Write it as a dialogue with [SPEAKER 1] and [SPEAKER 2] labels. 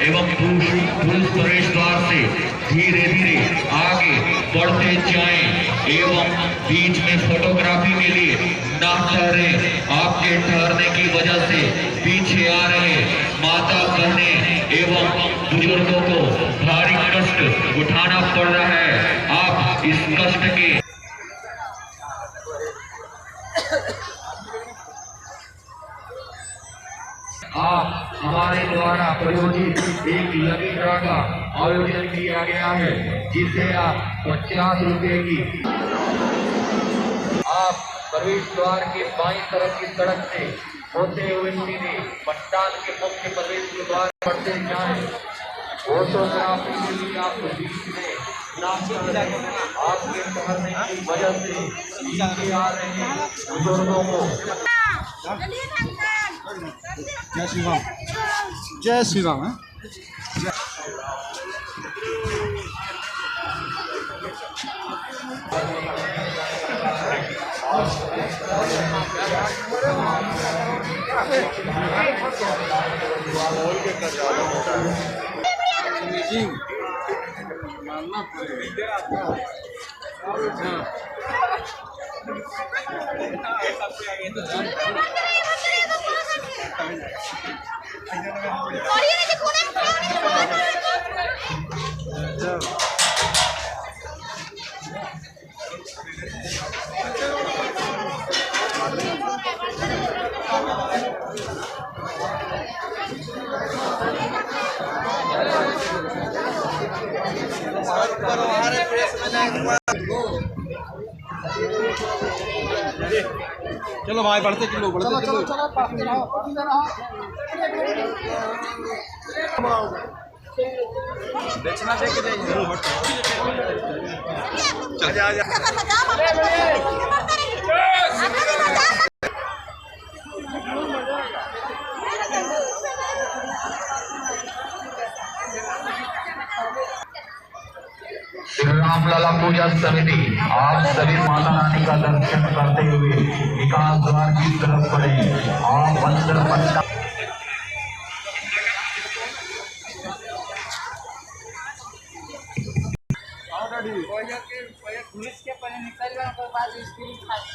[SPEAKER 1] एवं पुरुष प्रवेश द्वार से धीरे धीरे आगे बढ़ते जाएं एवं बीच में फोटोग्राफी के लिए ना ठहरे। आपके ठहरने की वजह से पीछे आ रहे माता बहने एवं बुजुर्गों को भारी कष्ट उठाना पड़ रहा है। आप इस कष्ट के आप हमारे द्वारा प्रायोजित एक लकी ड्रॉ का आयोजन किया गया है, जिसे आप 50 रुपए की आप प्रवेश द्वार के बाईं तरफ की सड़क से होते हुए सीधे पंडाल के मुख्य प्रवेश द्वार बढ़ते जाएं। फोटोग्राफी के लिए आपको बीच में आपके ठहरने की वजह से पीछे आ रहे बुजुर्गों को
[SPEAKER 2] जय श्री राम। जय श्री राम है। मानना पड़ेगा। चलो भाई बढ़ते चलो बढ़ते चलो दक्षिणा दे के जाइए।
[SPEAKER 1] श्री रामलला पूजा समिति आप सभी माता रानी का दर्शन करते हुए विकास द्वार की तरफ बढ़े। आप अंदर पंडा
[SPEAKER 3] पुलिस के पहले निकल गया कोई बात स्कूल खाते